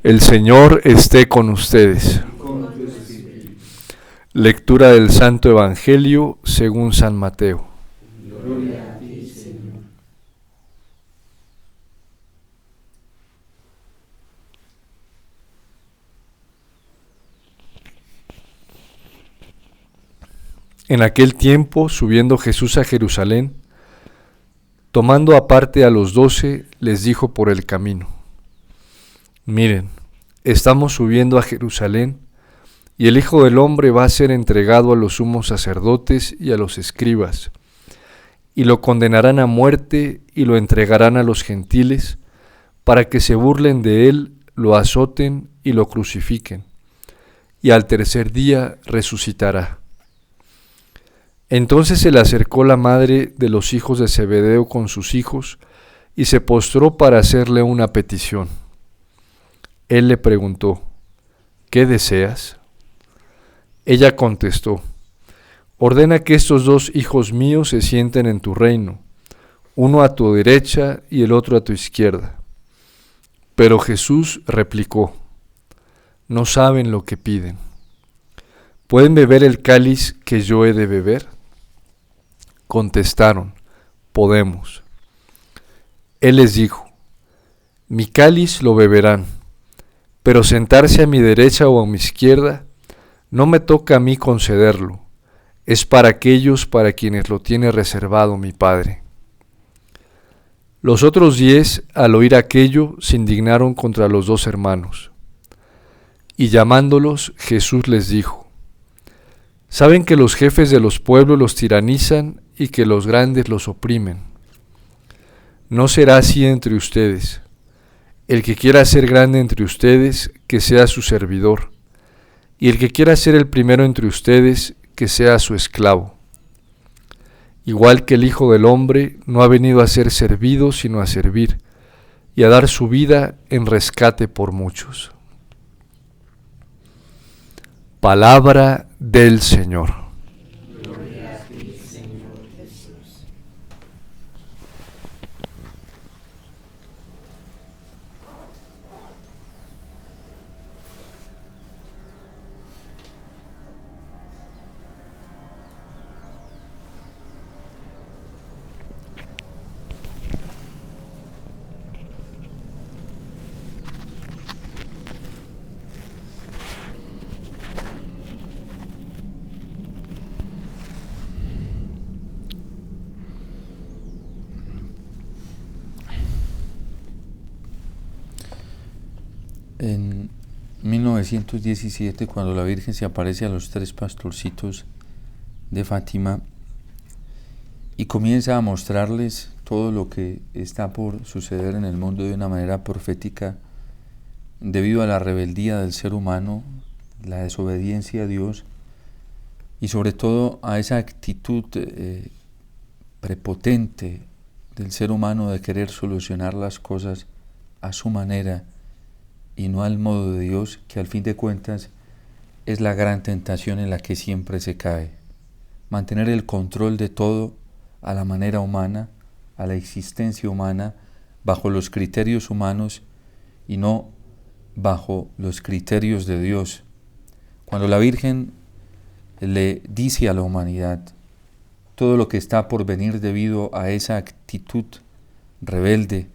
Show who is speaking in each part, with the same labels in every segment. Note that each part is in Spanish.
Speaker 1: El Señor esté con ustedes. Lectura del Santo Evangelio según San Mateo.
Speaker 2: Gloria a ti, Señor.
Speaker 1: En aquel tiempo, subiendo Jesús a Jerusalén, tomando aparte a los 12, les dijo por el camino: Miren, estamos subiendo a Jerusalén, y el Hijo del Hombre va a ser entregado a los sumos sacerdotes y a los escribas, y lo condenarán a muerte y lo entregarán a los gentiles, para que se burlen de él, lo azoten y lo crucifiquen, y al tercer día resucitará. Entonces se le acercó la madre de los hijos de Zebedeo con sus hijos, y se postró para hacerle una petición. Él le preguntó: ¿qué deseas? Ella contestó: ordena que estos 2 hijos míos se sienten en tu reino, uno a tu derecha y el otro a tu izquierda. Pero Jesús replicó: no saben lo que piden. ¿Pueden beber el cáliz que yo he de beber? Contestaron: podemos. Él les dijo: mi cáliz lo beberán, pero sentarse a mi derecha o a mi izquierda no me toca a mí concederlo, es para aquellos para quienes lo tiene reservado mi Padre. Los otros 10, al oír aquello, se indignaron contra los 2 hermanos. Y llamándolos, Jesús les dijo: ¿saben que los jefes de los pueblos los tiranizan y que los grandes los oprimen? No será así entre ustedes. El que quiera ser grande entre ustedes, que sea su servidor, y el que quiera ser el primero entre ustedes, que sea su esclavo. Igual que el Hijo del Hombre no ha venido a ser servido, sino a servir, y a dar su vida en rescate por muchos. Palabra del Señor.
Speaker 2: Gloria a ti, Señor Jesús.
Speaker 3: En 1917, cuando la Virgen se aparece a los 3 pastorcitos de Fátima y comienza a mostrarles todo lo que está por suceder en el mundo de una manera profética, debido a la rebeldía del ser humano, la desobediencia a Dios y sobre todo a esa actitud prepotente del ser humano de querer solucionar las cosas a su manera y no al modo de Dios, que al fin de cuentas es la gran tentación en la que siempre se cae. Mantener el control de todo a la manera humana, a la existencia humana, bajo los criterios humanos y no bajo los criterios de Dios. Cuando la Virgen le dice a la humanidad todo lo que está por venir debido a esa actitud rebelde,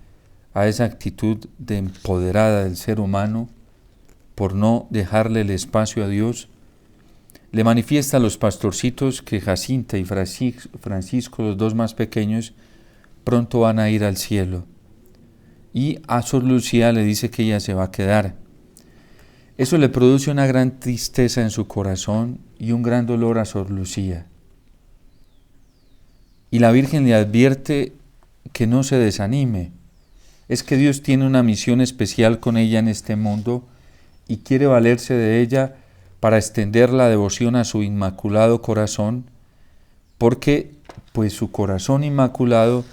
Speaker 3: a esa actitud de empoderada del ser humano por no dejarle el espacio a Dios, le manifiesta a los pastorcitos que Jacinta y Francisco, los 2 más pequeños, pronto van a ir al cielo. Y a Sor Lucía le dice que ella se va a quedar. Eso le produce una gran tristeza en su corazón y un gran dolor a Sor Lucía. Y la Virgen le advierte que no se desanime. Es que Dios tiene una misión especial con ella en este mundo y quiere valerse de ella para extender la devoción a su inmaculado corazón, porque pues su corazón inmaculado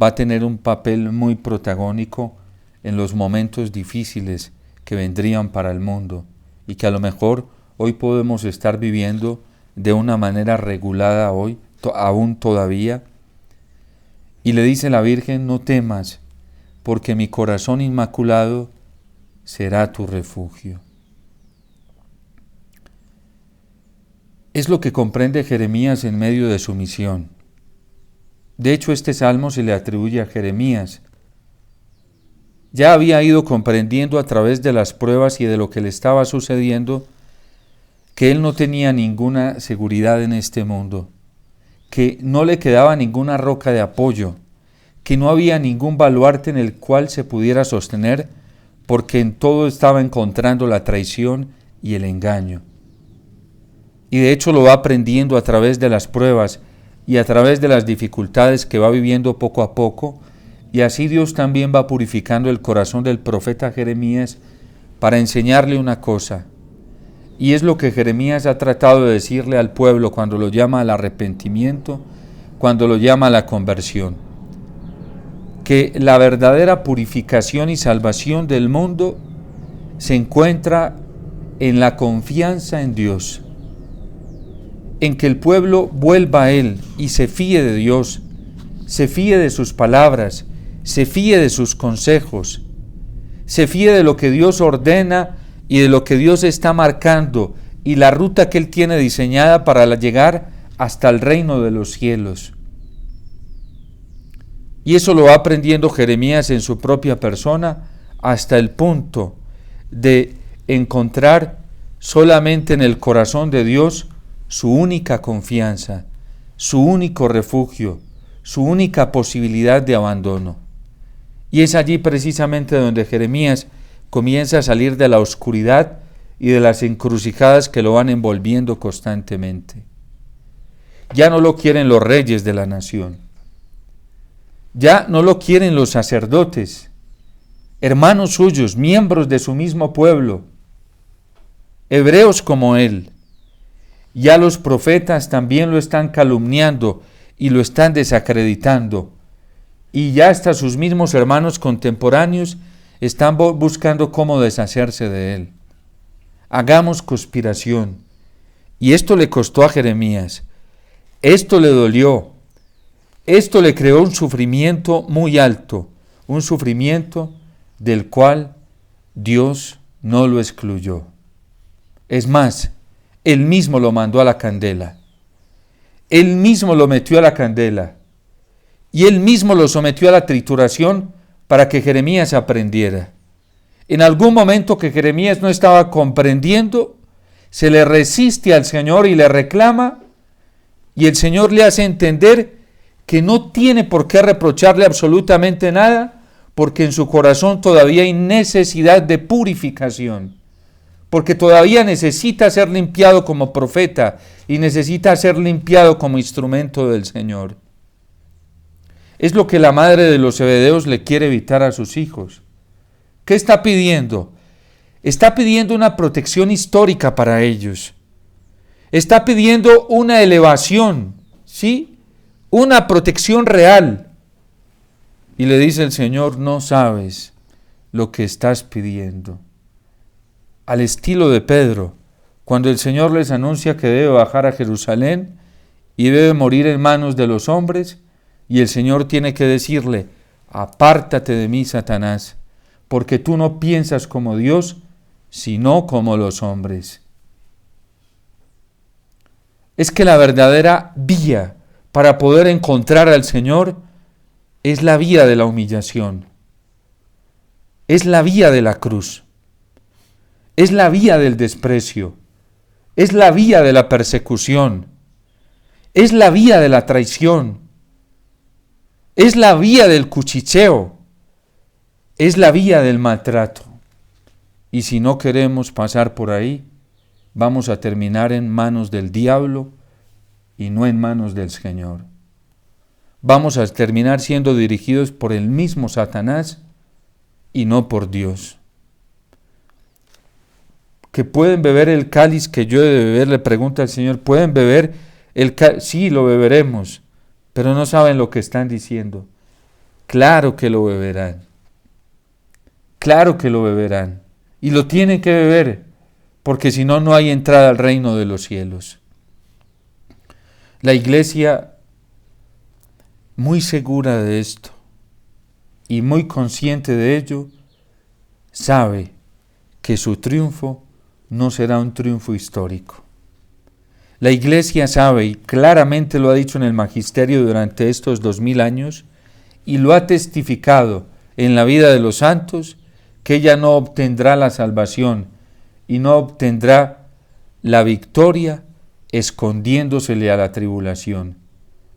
Speaker 3: va a tener un papel muy protagónico en los momentos difíciles que vendrían para el mundo y que a lo mejor hoy podemos estar viviendo de una manera regulada hoy, aún todavía. Y le dice la Virgen: no temas, porque mi corazón inmaculado será tu refugio. Es lo que comprende Jeremías en medio de su misión. De hecho, este salmo se le atribuye a Jeremías. Ya había ido comprendiendo a través de las pruebas y de lo que le estaba sucediendo que él no tenía ninguna seguridad en este mundo, que no le quedaba ninguna roca de apoyo, que no había ningún baluarte en el cual se pudiera sostener, porque en todo estaba encontrando la traición y el engaño. Y de hecho lo va aprendiendo a través de las pruebas y a través de las dificultades que va viviendo poco a poco, y así Dios también va purificando el corazón del profeta Jeremías para enseñarle una cosa. Y es lo que Jeremías ha tratado de decirle al pueblo cuando lo llama al arrepentimiento, cuando lo llama a la conversión. Que la verdadera purificación y salvación del mundo se encuentra en la confianza en Dios, en que el pueblo vuelva a Él y se fíe de Dios, se fíe de sus palabras, se fíe de sus consejos, se fíe de lo que Dios ordena y de lo que Dios está marcando y la ruta que Él tiene diseñada para llegar hasta el reino de los cielos. Y eso lo va aprendiendo Jeremías en su propia persona hasta el punto de encontrar solamente en el corazón de Dios su única confianza, su único refugio, su única posibilidad de abandono. Y es allí precisamente donde Jeremías comienza a salir de la oscuridad y de las encrucijadas que lo van envolviendo constantemente. Ya no lo quieren los reyes de la nación. Ya no lo quieren los sacerdotes, hermanos suyos, miembros de su mismo pueblo, hebreos como él. Ya los profetas también lo están calumniando y lo están desacreditando. Y ya hasta sus mismos hermanos contemporáneos están buscando cómo deshacerse de él. Hagamos conspiración. Y esto le costó a Jeremías. Esto le dolió. Esto le creó un sufrimiento muy alto, un sufrimiento del cual Dios no lo excluyó. Es más, Él mismo lo mandó a la candela. Él mismo lo metió a la candela. Y Él mismo lo sometió a la trituración para que Jeremías aprendiera. En algún momento que Jeremías no estaba comprendiendo, se le resiste al Señor y le reclama, y el Señor le hace entender que no tiene por qué reprocharle absolutamente nada, porque en su corazón todavía hay necesidad de purificación, porque todavía necesita ser limpiado como profeta y necesita ser limpiado como instrumento del Señor. Es lo que la madre de los Zebedeos le quiere evitar a sus hijos. ¿Qué está pidiendo? Está pidiendo una protección histórica para ellos. Está pidiendo una elevación, ¿sí? Una protección real. Y le dice el Señor, no sabes lo que estás pidiendo. Al estilo de Pedro, cuando el Señor les anuncia que debe bajar a Jerusalén y debe morir en manos de los hombres, y el Señor tiene que decirle, apártate de mí, Satanás, porque tú no piensas como Dios, sino como los hombres. Es que la verdadera vía para poder encontrar al Señor es la vía de la humillación, es la vía de la cruz, es la vía del desprecio, es la vía de la persecución, es la vía de la traición, es la vía del cuchicheo, es la vía del maltrato. Y si no queremos pasar por ahí, vamos a terminar en manos del diablo y no en manos del Señor. Vamos a terminar siendo dirigidos por el mismo Satanás y no por Dios. ¿Que pueden beber el cáliz que yo he de beber? Le pregunta el Señor. ¿Pueden beber el cáliz? Sí, lo beberemos, pero no saben lo que están diciendo. Claro que lo beberán. Claro que lo beberán. Y lo tienen que beber, porque si no, no hay entrada al reino de los cielos. La iglesia, muy segura de esto y muy consciente de ello, sabe que su triunfo no será un triunfo histórico. La Iglesia sabe, y claramente lo ha dicho en el magisterio durante estos 2000 años, y lo ha testificado en la vida de los santos, que ella no obtendrá la salvación y no obtendrá la victoria escondiéndosele a la tribulación,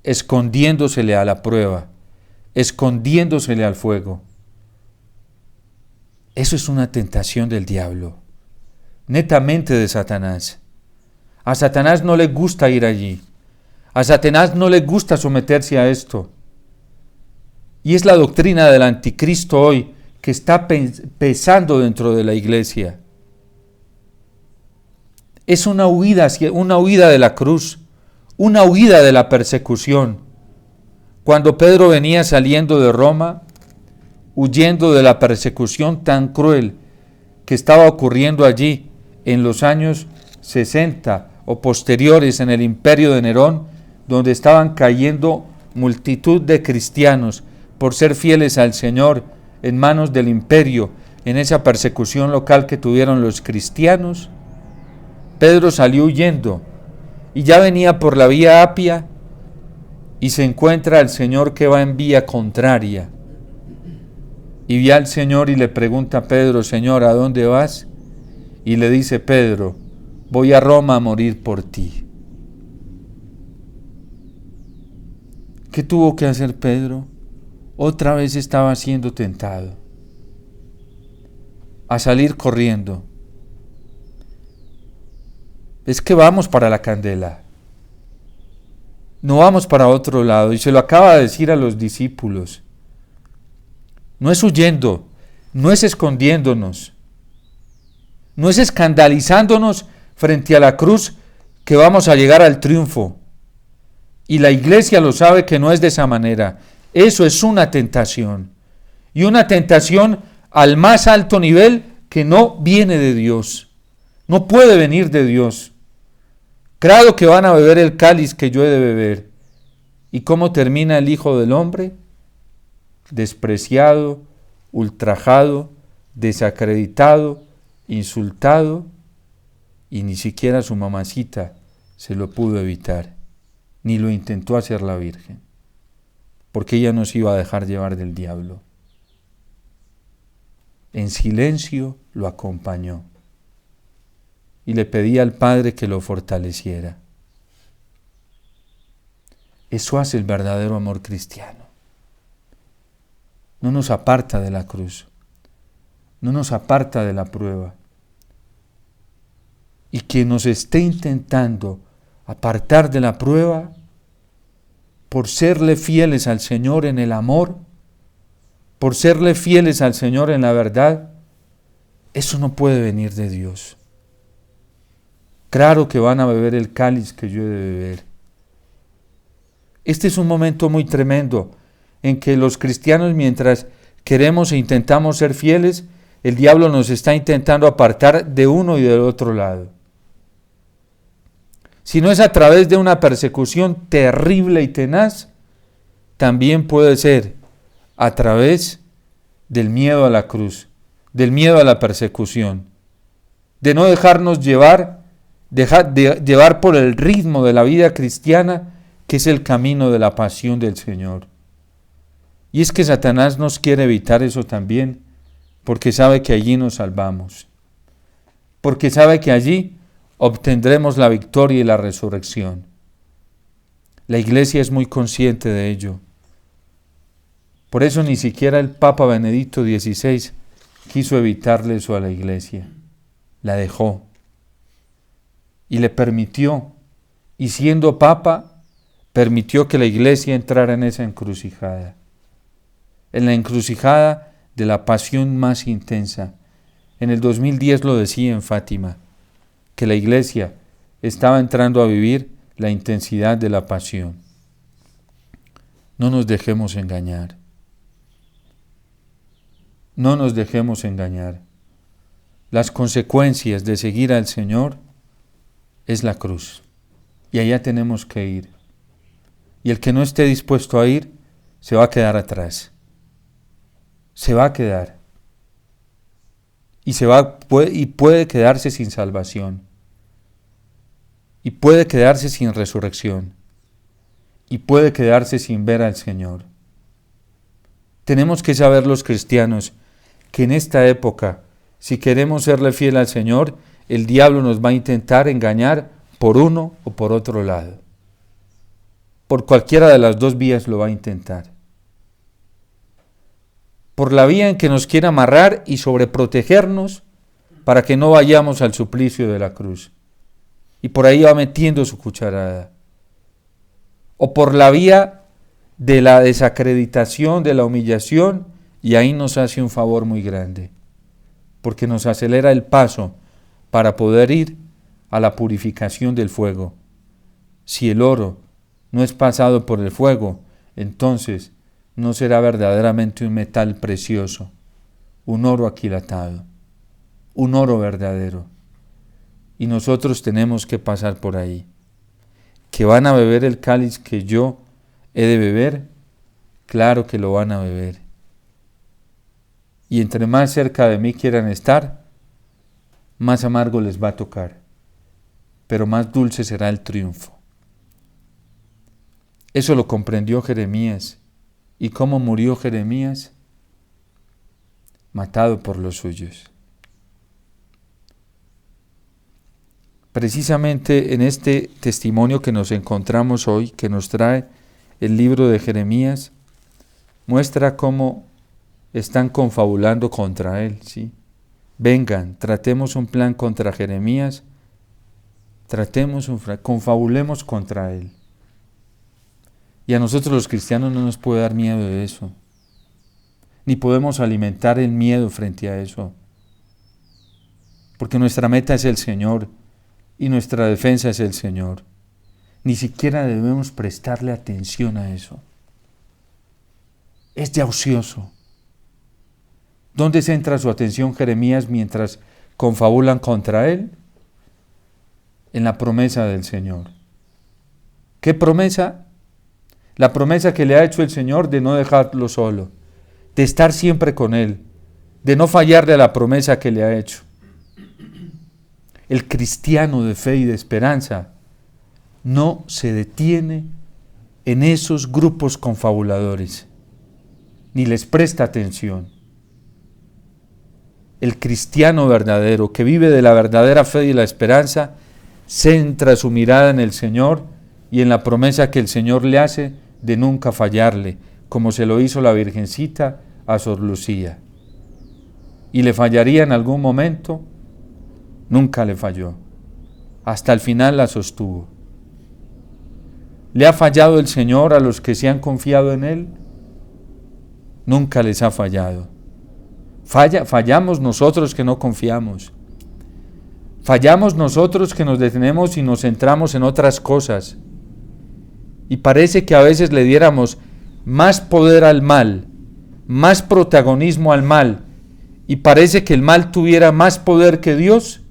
Speaker 3: escondiéndosele a la prueba, escondiéndosele al fuego. Eso es una tentación del diablo, netamente de Satanás. A Satanás no le gusta ir allí. A Satanás no le gusta someterse a esto. Y es la doctrina del anticristo hoy que está pesando dentro de la iglesia. Es una huida de la cruz, una huida de la persecución. Cuando Pedro venía saliendo de Roma, huyendo de la persecución tan cruel que estaba ocurriendo allí en los años 60 o posteriores en el imperio de Nerón, donde estaban cayendo multitud de cristianos por ser fieles al Señor en manos del imperio, en esa persecución local que tuvieron los cristianos, Pedro salió huyendo y ya venía por la vía Apia y se encuentra al Señor que va en vía contraria. Y ve al Señor y le pregunta a Pedro: Señor, ¿a dónde vas? Y le dice Pedro: voy a Roma a morir por ti. ¿Qué tuvo que hacer Pedro? Otra vez estaba siendo tentado a salir corriendo. Es que vamos para la candela, no vamos para otro lado. Y se lo acaba de decir a los discípulos. No es huyendo, no es escondiéndonos, no es escandalizándonos frente a la cruz que vamos a llegar al triunfo. Y la iglesia lo sabe que no es de esa manera. Eso es una tentación. Y una tentación al más alto nivel que no viene de Dios. No puede venir de Dios. Claro que van a beber el cáliz que yo he de beber. ¿Y cómo termina el Hijo del Hombre? Despreciado, ultrajado, desacreditado, insultado, y ni siquiera su mamacita se lo pudo evitar, ni lo intentó hacer la Virgen, porque ella no se iba a dejar llevar del diablo. En silencio lo acompañó y le pedía al Padre que lo fortaleciera. Eso hace el verdadero amor cristiano. No nos aparta de la cruz, no nos aparta de la prueba. Y quien nos esté intentando apartar de la prueba, por serle fieles al Señor en el amor, por serle fieles al Señor en la verdad, eso no puede venir de Dios. Claro que van a beber el cáliz que yo he de beber. Este es un momento muy tremendo en que los cristianos, mientras queremos e intentamos ser fieles, el diablo nos está intentando apartar de uno y del otro lado. Si no es a través de una persecución terrible y tenaz, también puede ser a través del miedo a la cruz, del miedo a la persecución, de no dejarnos llevar por el ritmo de la vida cristiana, que es el camino de la pasión del Señor. Y es que Satanás nos quiere evitar eso también, porque sabe que allí nos salvamos, porque sabe que allí obtendremos la victoria y la resurrección. La Iglesia es muy consciente de ello. Por eso ni siquiera el Papa Benedicto XVI quiso evitarle eso a la Iglesia. La dejó y le permitió, y siendo Papa, permitió que la Iglesia entrara en esa encrucijada, en la encrucijada de la pasión más intensa. En el 2010 lo decía en Fátima, que la Iglesia estaba entrando a vivir la intensidad de la pasión. No nos dejemos engañar. No nos dejemos engañar. Las consecuencias de seguir al Señor es la cruz. Y allá tenemos que ir. Y el que no esté dispuesto a ir, se va a quedar atrás. Se va a quedar. y puede quedarse sin salvación, y puede quedarse sin resurrección, y puede quedarse sin ver al Señor. Tenemos que saber los cristianos que en esta época, si queremos serle fiel al Señor, el diablo nos va a intentar engañar por uno o por otro lado. Por cualquiera de las dos vías lo va a intentar. Por la vía en que nos quiere amarrar y sobreprotegernos para que no vayamos al suplicio de la cruz. Y por ahí va metiendo su cucharada. O por la vía de la desacreditación, de la humillación, y ahí nos hace un favor muy grande, porque nos acelera el paso para poder ir a la purificación del fuego. Si el oro no es pasado por el fuego, entonces no será verdaderamente un metal precioso, un oro aquilatado, un oro verdadero. Y nosotros tenemos que pasar por ahí. ¿Que van a beber el cáliz que yo he de beber? Claro que lo van a beber. Y entre más cerca de mí quieran estar, más amargo les va a tocar, pero más dulce será el triunfo. Eso lo comprendió Jeremías. ¿Y cómo murió Jeremías? Matado por los suyos. Precisamente en este testimonio que nos encontramos hoy, que nos trae el libro de Jeremías, muestra cómo están confabulando contra él, ¿sí? Vengan, tratemos un plan contra Jeremías, confabulemos contra él. Y a nosotros los cristianos no nos puede dar miedo de eso, ni podemos alimentar el miedo frente a eso, porque nuestra meta es el Señor y nuestra defensa es el Señor. Ni siquiera debemos prestarle atención a eso. Es de ocioso. ¿Dónde centra su atención Jeremías mientras confabulan contra él? En la promesa del Señor. ¿Qué promesa? La promesa que le ha hecho el Señor de no dejarlo solo, de estar siempre con él, de no fallarle a la promesa que le ha hecho. El cristiano de fe y de esperanza no se detiene en esos grupos confabuladores, ni les presta atención. El cristiano verdadero, que vive de la verdadera fe y la esperanza, centra su mirada en el Señor y en la promesa que el Señor le hace de nunca fallarle, como se lo hizo la Virgencita a Sor Lucía. ¿Y le fallaría en algún momento? Nunca le falló. Hasta el final la sostuvo. ¿Le ha fallado el Señor a los que se han confiado en Él? Nunca les ha fallado. Fallamos nosotros que no confiamos. Fallamos nosotros que nos detenemos y nos centramos en otras cosas. Y parece que a veces le diéramos más poder al mal, más protagonismo al mal, y parece que el mal tuviera más poder que Dios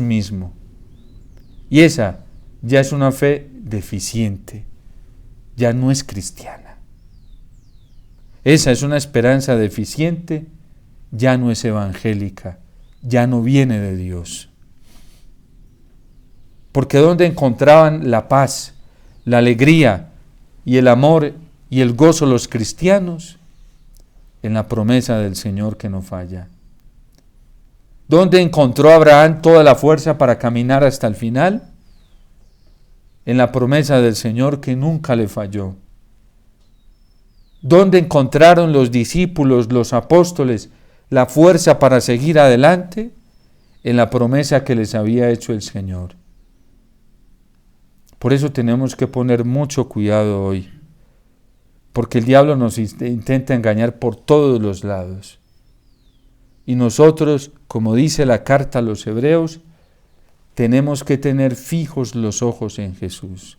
Speaker 3: mismo. Y esa ya es una fe deficiente, ya no es cristiana. Esa es una esperanza deficiente, ya no es evangélica, ya no viene de Dios. Porque ¿dónde encontraban la paz, la alegría y el amor y el gozo los cristianos? En la promesa del Señor que no falla. ¿Dónde encontró Abraham toda la fuerza para caminar hasta el final? En la promesa del Señor que nunca le falló. ¿Dónde encontraron los discípulos, los apóstoles, la fuerza para seguir adelante? En la promesa que les había hecho el Señor. Por eso tenemos que poner mucho cuidado hoy, porque el diablo nos intenta engañar por todos los lados. Y nosotros, como dice la carta a los Hebreos, tenemos que tener fijos los ojos en Jesús,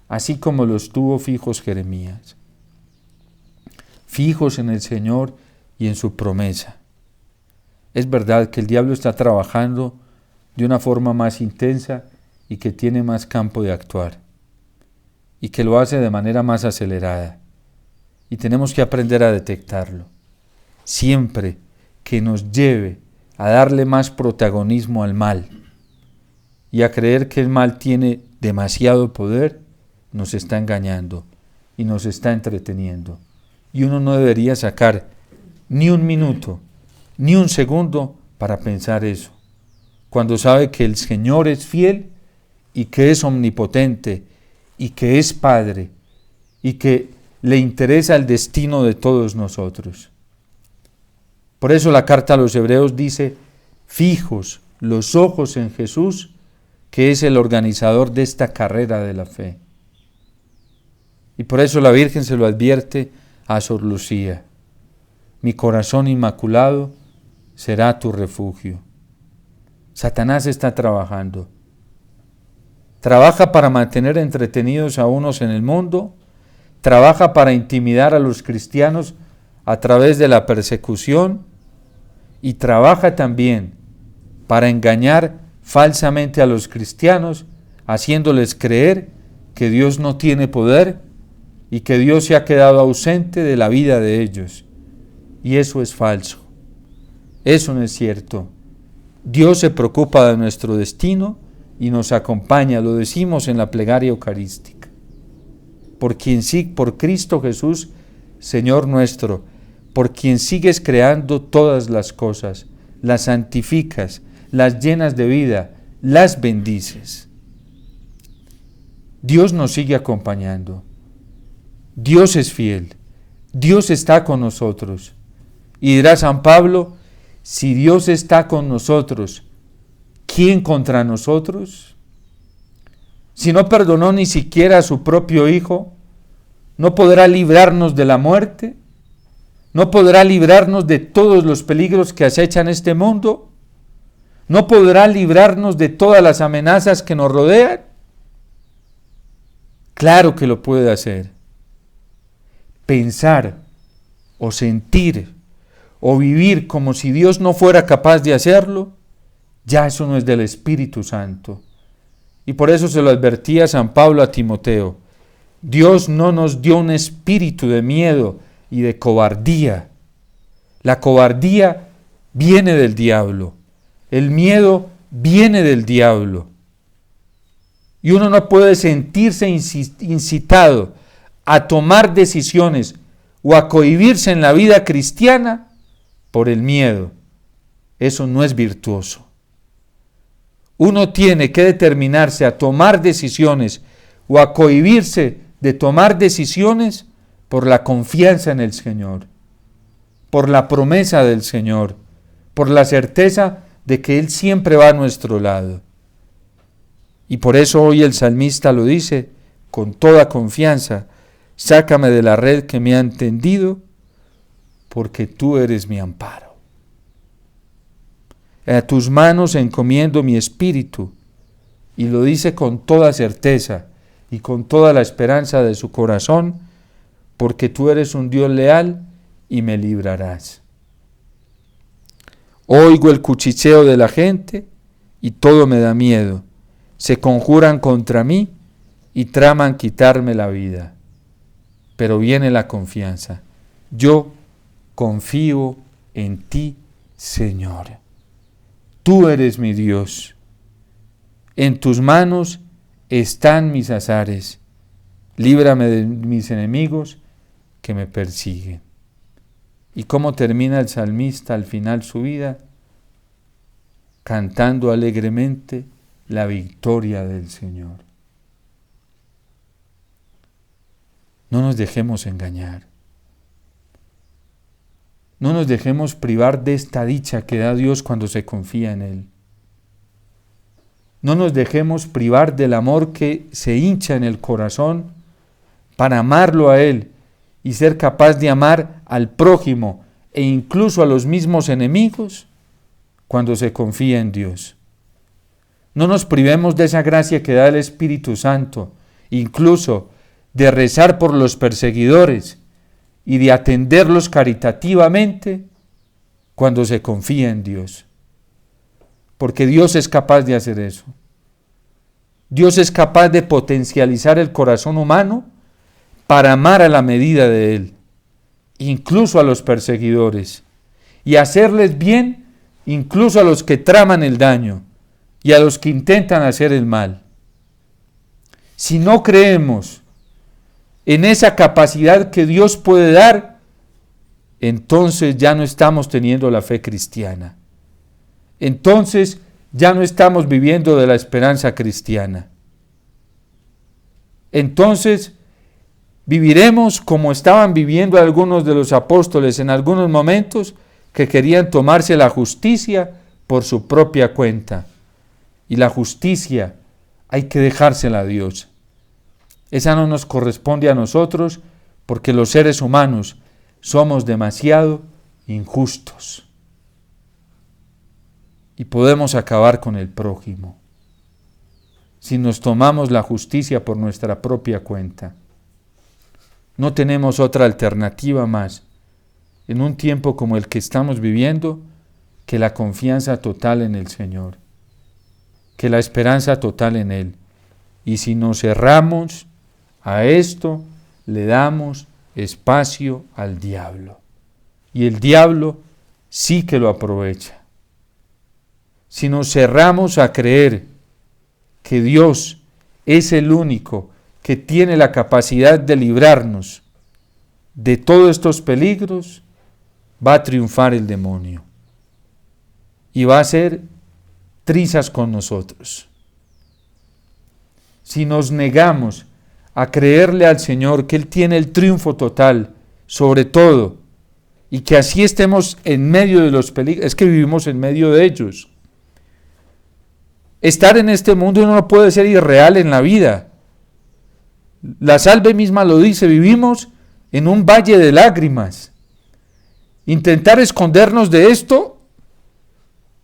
Speaker 3: así como los tuvo fijos Jeremías. Fijos en el Señor y en su promesa. Es verdad que el diablo está trabajando de una forma más intensa y que tiene más campo de actuar, y que lo hace de manera más acelerada, y tenemos que aprender a detectarlo. Siempre que nos lleve a darle más protagonismo al mal y a creer que el mal tiene demasiado poder, nos está engañando y nos está entreteniendo. Y uno no debería sacar ni un minuto, ni un segundo para pensar eso, cuando sabe que el Señor es fiel y que es omnipotente y que es Padre y que le interesa el destino de todos nosotros. Por eso la carta a los Hebreos dice: fijos los ojos en Jesús, que es el organizador de esta carrera de la fe. Y por eso la Virgen se lo advierte a Sor Lucía: mi corazón inmaculado será tu refugio. Satanás está trabajando. Trabaja para mantener entretenidos a unos en el mundo, trabaja para intimidar a los cristianos a través de la persecución y trabaja también para engañar falsamente a los cristianos, haciéndoles creer que Dios no tiene poder y que Dios se ha quedado ausente de la vida de ellos. Y eso es falso. Eso no es cierto. Dios se preocupa de nuestro destino y nos acompaña, lo decimos en la plegaria eucarística. Por Cristo Jesús, Señor nuestro, por quien sigues creando todas las cosas, las santificas, las llenas de vida, las bendices. Dios nos sigue acompañando. Dios es fiel. Dios está con nosotros. Y dirá San Pablo: si Dios está con nosotros, ¿quién contra nosotros? Si no perdonó ni siquiera a su propio Hijo, ¿no podrá librarnos de la muerte? ¿No podrá librarnos de todos los peligros que acechan este mundo? ¿No podrá librarnos de todas las amenazas que nos rodean? Claro que lo puede hacer. Pensar o sentir o vivir como si Dios no fuera capaz de hacerlo, ya eso no es del Espíritu Santo. Y por eso se lo advertía San Pablo a Timoteo: Dios no nos dio un espíritu de miedo y de cobardía. La cobardía viene del diablo. El miedo viene del diablo. Y uno no puede sentirse incitado a tomar decisiones o a cohibirse en la vida cristiana por el miedo. Eso no es virtuoso. Uno tiene que determinarse a tomar decisiones o a cohibirse de tomar decisiones por la confianza en el Señor, por la promesa del Señor, por la certeza de que Él siempre va a nuestro lado. Y por eso hoy el salmista lo dice con toda confianza: sácame de la red que me ha tendido, porque tú eres mi amparo. A tus manos encomiendo mi espíritu, y lo dice con toda certeza y con toda la esperanza de su corazón, porque tú eres un Dios leal y me librarás. Oigo el cuchicheo de la gente y todo me da miedo. Se conjuran contra mí y traman quitarme la vida. Pero viene la confianza. Yo confío en ti, Señor. Tú eres mi Dios. En tus manos están mis azares. Líbrame de mis enemigos que me persiguen. ¿Y cómo termina el salmista al final su vida? Cantando alegremente la victoria del Señor. No nos dejemos engañar. No nos dejemos privar de esta dicha que da Dios cuando se confía en Él. No nos dejemos privar del amor que se hincha en el corazón para amarlo a Él y ser capaz de amar al prójimo e incluso a los mismos enemigos cuando se confía en Dios. No nos privemos de esa gracia que da el Espíritu Santo, incluso de rezar por los perseguidores y de atenderlos caritativamente cuando se confía en Dios. Porque Dios es capaz de hacer eso. Dios es capaz de potencializar el corazón humano para amar a la medida de Él, incluso a los perseguidores, y hacerles bien incluso a los que traman el daño y a los que intentan hacer el mal. Si no creemos en esa capacidad que Dios puede dar, entonces ya no estamos teniendo la fe cristiana. Entonces ya no estamos viviendo de la esperanza cristiana. Entonces viviremos como estaban viviendo algunos de los apóstoles en algunos momentos, que querían tomarse la justicia por su propia cuenta. Y la justicia hay que dejársela a Dios. Esa no nos corresponde a nosotros, porque los seres humanos somos demasiado injustos. Y podemos acabar con el prójimo si nos tomamos la justicia por nuestra propia cuenta. No tenemos otra alternativa más en un tiempo como el que estamos viviendo que la confianza total en el Señor, que la esperanza total en Él. Y si nos cerramos a esto, le damos espacio al diablo. Y el diablo sí que lo aprovecha. Si nos cerramos a creer que Dios es el único que tiene la capacidad de librarnos de todos estos peligros, va a triunfar el demonio y va a hacer trizas con nosotros. Si nos negamos a creerle al Señor que Él tiene el triunfo total sobre todo, y que así estemos en medio de los peligros, es que vivimos en medio de ellos. Estar en este mundo no puede ser irreal en la vida. La salve misma lo dice, vivimos en un valle de lágrimas. Intentar escondernos de esto,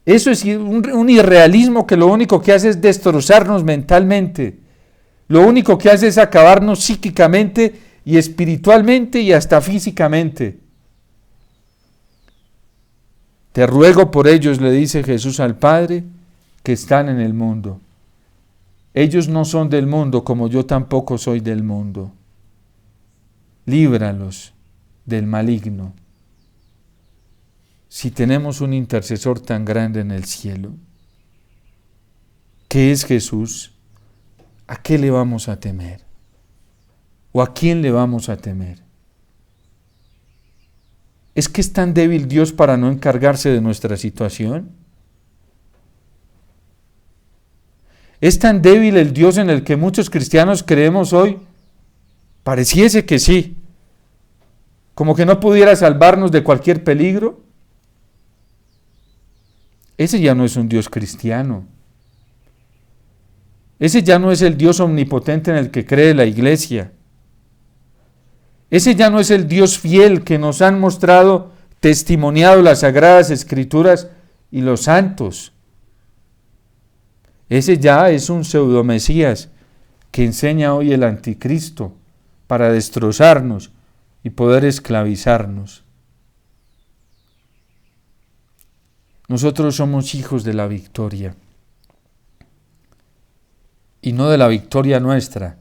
Speaker 3: eso es un irrealismo que lo único que hace es destrozarnos mentalmente. Lo único que hace es acabarnos psíquicamente y espiritualmente y hasta físicamente. Te ruego por ellos, le dice Jesús al Padre, que están en el mundo. Ellos no son del mundo como yo tampoco soy del mundo. Líbralos del maligno. Si tenemos un intercesor tan grande en el cielo, que es Jesús, ¿a qué le vamos a temer? ¿O a quién le vamos a temer? ¿Es que es tan débil Dios para no encargarse de nuestra situación? ¿Es tan débil el Dios en el que muchos cristianos creemos hoy? Pareciese que sí. Como que no pudiera salvarnos de cualquier peligro. Ese ya no es un Dios cristiano. Ese ya no es el Dios omnipotente en el que cree la Iglesia. Ese ya no es el Dios fiel que nos han mostrado, testimoniado las Sagradas Escrituras y los santos. Ese ya es un pseudomesías que enseña hoy el anticristo para destrozarnos y poder esclavizarnos. Nosotros somos hijos de la victoria. Y no de la victoria nuestra,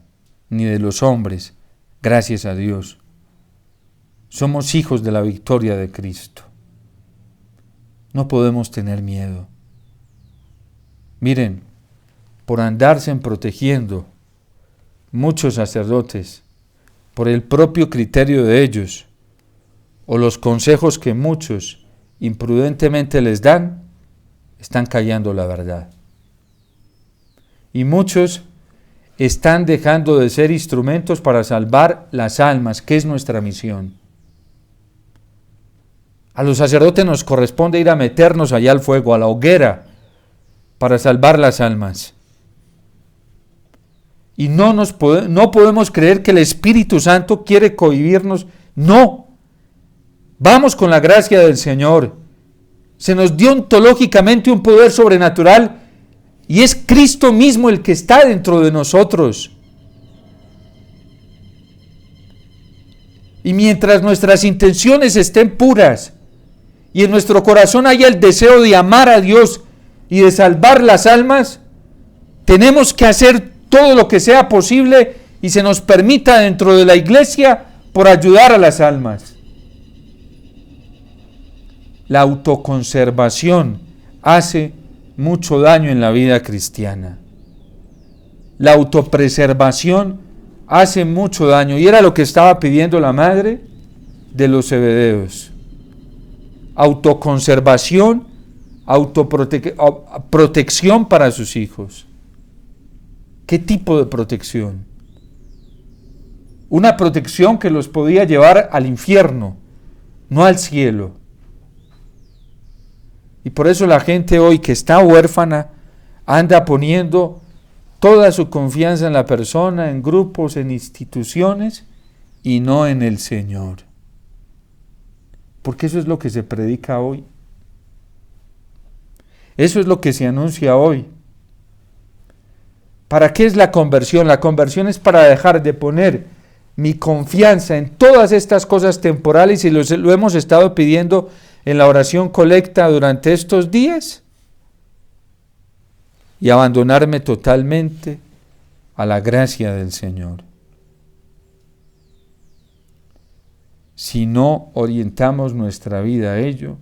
Speaker 3: ni de los hombres, gracias a Dios. Somos hijos de la victoria de Cristo. No podemos tener miedo. Miren, por andarse protegiendo muchos sacerdotes, por el propio criterio de ellos, o los consejos que muchos imprudentemente les dan, están callando la verdad. Y muchos están dejando de ser instrumentos para salvar las almas, que es nuestra misión. A los sacerdotes nos corresponde ir a meternos allá al fuego, a la hoguera, para salvar las almas. Y no podemos creer que el Espíritu Santo quiere cohibirnos. No. Vamos con la gracia del Señor. Se nos dio ontológicamente un poder sobrenatural y es Cristo mismo el que está dentro de nosotros. Y mientras nuestras intenciones estén puras y en nuestro corazón haya el deseo de amar a Dios y de salvar las almas, tenemos que hacer todo lo que sea posible y se nos permita dentro de la iglesia por ayudar a las almas. La autoconservación hace mucho daño en la vida cristiana. La autopreservación hace mucho daño. Y era lo que estaba pidiendo la madre de los Zebedeos. Autoconservación, protección para sus hijos. ¿Qué tipo de protección? Una protección que los podía llevar al infierno, no al cielo. Y por eso la gente hoy que está huérfana anda poniendo toda su confianza en la persona, en grupos, en instituciones y no en el Señor. Porque eso es lo que se predica hoy. Eso es lo que se anuncia hoy. ¿Para qué es la conversión? La conversión es para dejar de poner mi confianza en todas estas cosas temporales y lo hemos estado pidiendo en la oración colecta durante estos días y abandonarme totalmente a la gracia del Señor. Si no orientamos nuestra vida a ello,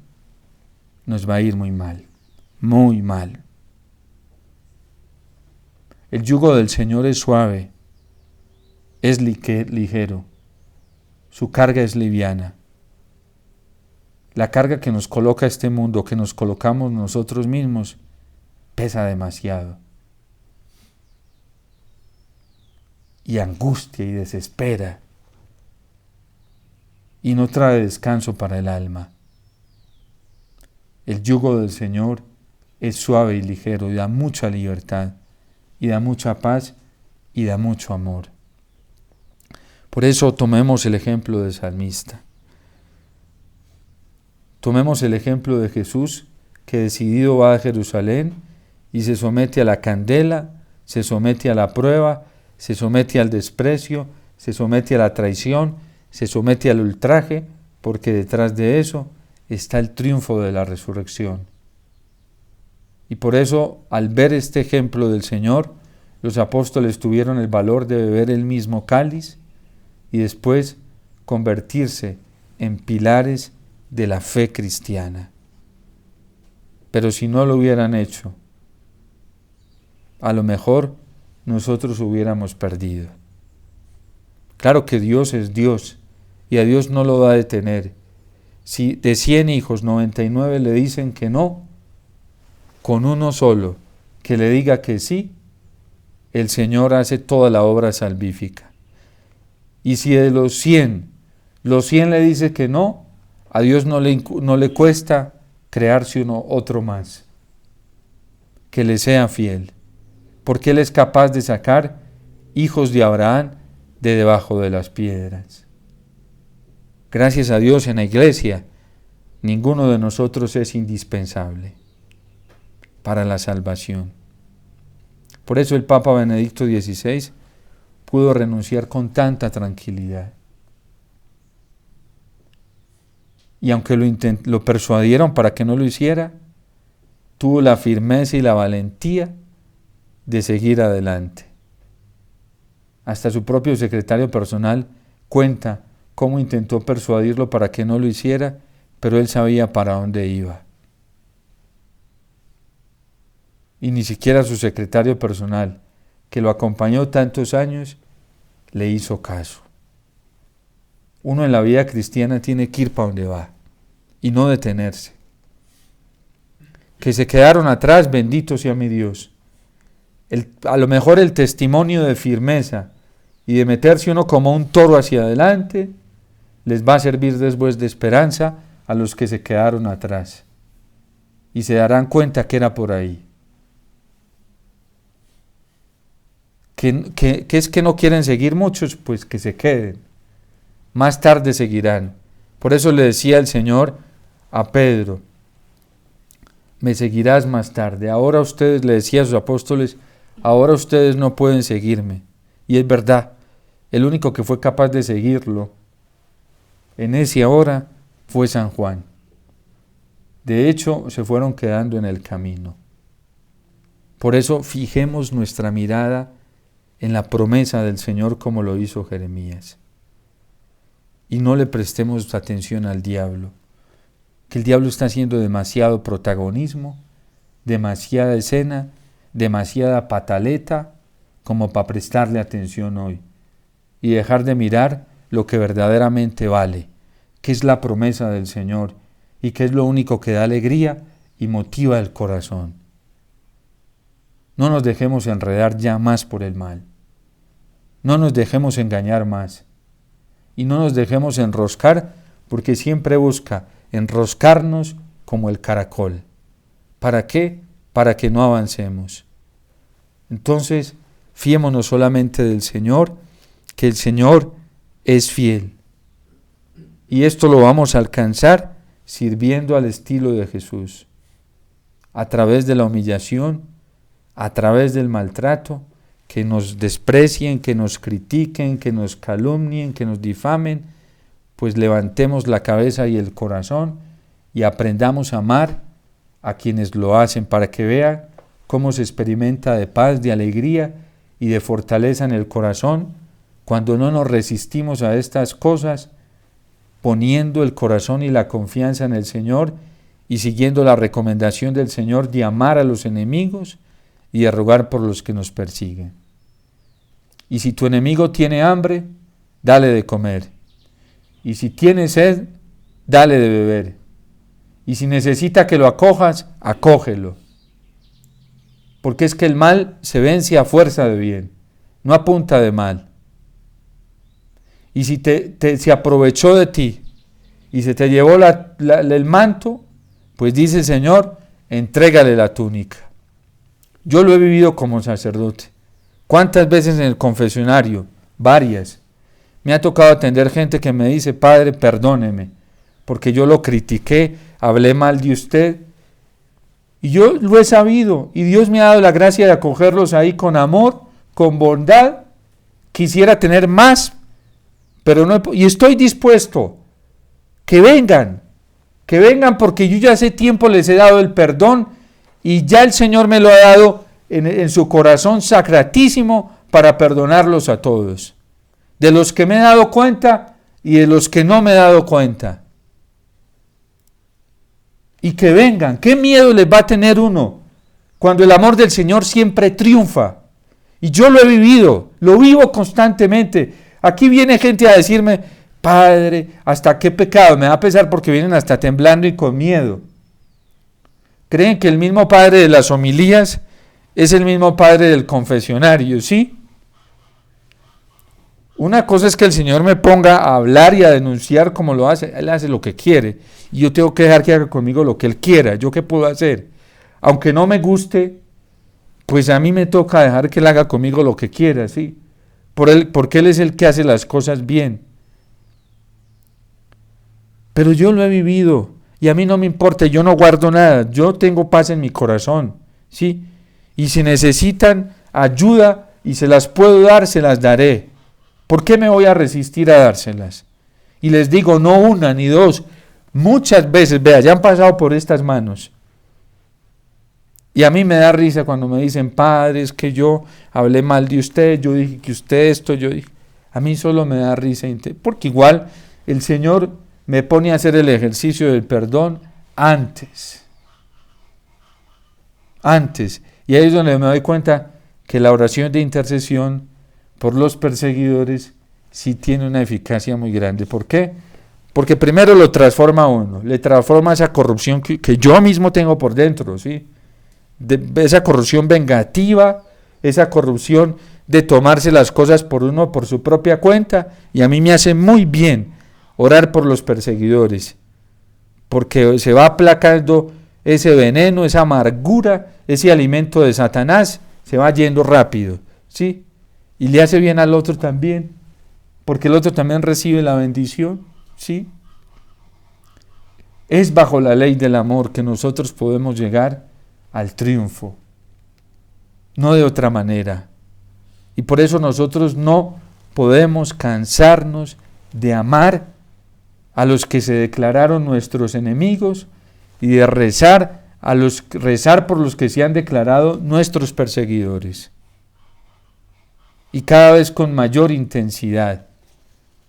Speaker 3: nos va a ir muy mal, muy mal. El yugo del Señor es suave, es ligero, su carga es liviana. La carga que nos coloca este mundo, que nos colocamos nosotros mismos, pesa demasiado. Y angustia y desespera. Y no trae descanso para el alma. El yugo del Señor es suave y ligero, y da mucha libertad, y da mucha paz, y da mucho amor. Por eso tomemos el ejemplo del salmista. Tomemos el ejemplo de Jesús, que decidido va a Jerusalén y se somete a la candela, se somete a la prueba, se somete al desprecio, se somete a la traición, se somete al ultraje, porque detrás de eso está el triunfo de la resurrección. Y por eso, al ver este ejemplo del Señor, los apóstoles tuvieron el valor de beber el mismo cáliz y después convertirse en pilares de la fe cristiana. Pero si no lo hubieran hecho, a lo mejor nosotros hubiéramos perdido. Claro que Dios es Dios y a Dios no lo va a detener. Si de 100 hijos 99 le dicen que no, con uno solo que le diga que sí, el Señor hace toda la obra salvífica. Y si de los 100 le dice que no, a Dios no le cuesta crearse otro más, que le sea fiel, porque Él es capaz de sacar hijos de Abraham de debajo de las piedras. Gracias a Dios en la iglesia, ninguno de nosotros es indispensable para la salvación. Por eso el Papa Benedicto XVI pudo renunciar con tanta tranquilidad. Y aunque lo persuadieron para que no lo hiciera, tuvo la firmeza y la valentía de seguir adelante. Hasta su propio secretario personal cuenta cómo intentó persuadirlo para que no lo hiciera, pero él sabía para dónde iba. Y ni siquiera su secretario personal, que lo acompañó tantos años, le hizo caso. Uno en la vida cristiana tiene que ir para donde va y no detenerse. Que se quedaron atrás, bendito sea mi Dios. A lo mejor el testimonio de firmeza y de meterse uno como un toro hacia adelante les va a servir después de esperanza a los que se quedaron atrás y se darán cuenta que era por ahí. ¿Qué es que no quieren seguir muchos? Pues que se queden. Más tarde seguirán. Por eso le decía el Señor a Pedro, me seguirás más tarde. Ahora ustedes, le decía a sus apóstoles, ahora ustedes no pueden seguirme. Y es verdad, el único que fue capaz de seguirlo en esa hora fue San Juan. De hecho, se fueron quedando en el camino. Por eso fijemos nuestra mirada en la promesa del Señor como lo hizo Jeremías. Y no le prestemos atención al diablo, que el diablo está haciendo demasiado protagonismo, demasiada escena, demasiada pataleta como para prestarle atención hoy y dejar de mirar lo que verdaderamente vale, que es la promesa del Señor y que es lo único que da alegría y motiva el corazón. No nos dejemos enredar ya más por el mal. No nos dejemos engañar más. Y no nos dejemos enroscar, porque siempre busca enroscarnos como el caracol. ¿Para qué? Para que no avancemos. Entonces, fiémonos solamente del Señor, que el Señor es fiel. Y esto lo vamos a alcanzar sirviendo al estilo de Jesús, a través de la humillación, a través del maltrato, que nos desprecien, que nos critiquen, que nos calumnien, que nos difamen, pues levantemos la cabeza y el corazón y aprendamos a amar a quienes lo hacen, para que vean cómo se experimenta de paz, de alegría y de fortaleza en el corazón cuando no nos resistimos a estas cosas, poniendo el corazón y la confianza en el Señor y siguiendo la recomendación del Señor de amar a los enemigos y de rogar por los que nos persiguen. Y si tu enemigo tiene hambre, dale de comer. Y si tiene sed, dale de beber. Y si necesita que lo acojas, acógelo. Porque es que el mal se vence a fuerza de bien, no a punta de mal. Y si se aprovechó de ti y se te llevó el manto, pues dice el Señor, entrégale la túnica. Yo lo he vivido como sacerdote. ¿Cuántas veces en el confesionario? Varias. Me ha tocado atender gente que me dice, Padre, perdóneme, porque yo lo critiqué, hablé mal de usted. Y yo lo he sabido, y Dios me ha dado la gracia de acogerlos ahí con amor, con bondad. Quisiera tener más, pero no, y estoy dispuesto. Que vengan porque yo ya hace tiempo les he dado el perdón y ya el Señor me lo ha dado en su corazón sacratísimo para perdonarlos a todos. De los que me he dado cuenta y de los que no me he dado cuenta. Y que vengan. ¿Qué miedo les va a tener uno cuando el amor del Señor siempre triunfa? Y yo lo he vivido, lo vivo constantemente. Aquí viene gente a decirme, Padre, ¿hasta qué pecado? Me va a pesar porque vienen hasta temblando y con miedo. ¿Creen que el mismo Padre de las homilías es el mismo Padre del confesionario? ¿Sí? Una cosa es que el Señor me ponga a hablar y a denunciar como lo hace. Él hace lo que quiere. Y yo tengo que dejar que haga conmigo lo que Él quiera. ¿Yo qué puedo hacer? Aunque no me guste, pues a mí me toca dejar que Él haga conmigo lo que quiera, ¿sí? Porque Él es el que hace las cosas bien. Pero yo lo he vivido y a mí no me importa, yo no guardo nada, yo tengo paz en mi corazón, ¿sí? Y si necesitan ayuda y se las puedo dar, se las daré. ¿Por qué me voy a resistir a dárselas? Y les digo, no una ni dos, muchas veces, vea, ya han pasado por estas manos. Y a mí me da risa cuando me dicen, Padre, es que yo hablé mal de usted, yo dije que usted esto, yo dije, a mí solo me da risa, porque igual el Señor me pone a hacer el ejercicio del perdón antes. Y ahí es donde me doy cuenta que la oración de intercesión por los perseguidores sí tiene una eficacia muy grande. ¿Por qué? Porque primero lo transforma a uno, le transforma esa corrupción que yo mismo tengo por dentro, ¿sí? Esa corrupción vengativa, esa corrupción de tomarse las cosas por uno por su propia cuenta, y a mí me hace muy bien orar por los perseguidores, porque se va aplacando ese veneno, esa amargura, ese alimento de Satanás, se va yendo rápido, ¿sí? Y le hace bien al otro también, porque el otro también recibe la bendición, ¿sí? Es bajo la ley del amor que nosotros podemos llegar al triunfo, no de otra manera. Y por eso nosotros no podemos cansarnos de amar a los que se declararon nuestros enemigos y de rezar por los que se han declarado nuestros perseguidores. Y cada vez con mayor intensidad.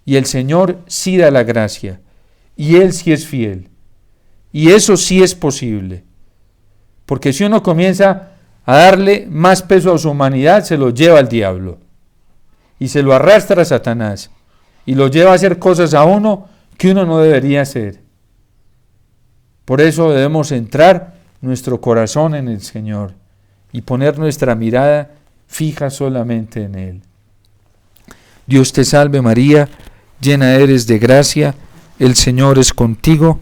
Speaker 3: Y el Señor sí da la gracia, y Él sí es fiel. Y eso sí es posible. Porque si uno comienza a darle más peso a su humanidad, se lo lleva al diablo. Y se lo arrastra a Satanás. Y lo lleva a hacer cosas a uno que uno no debería hacer. Por eso debemos centrar nuestro corazón en el Señor y poner nuestra mirada fija solamente en Él. Dios te salve María, llena eres de gracia, el Señor es contigo,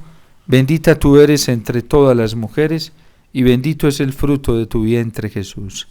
Speaker 3: bendita tú eres entre todas las mujeres, y bendito es el fruto de tu vientre Jesús.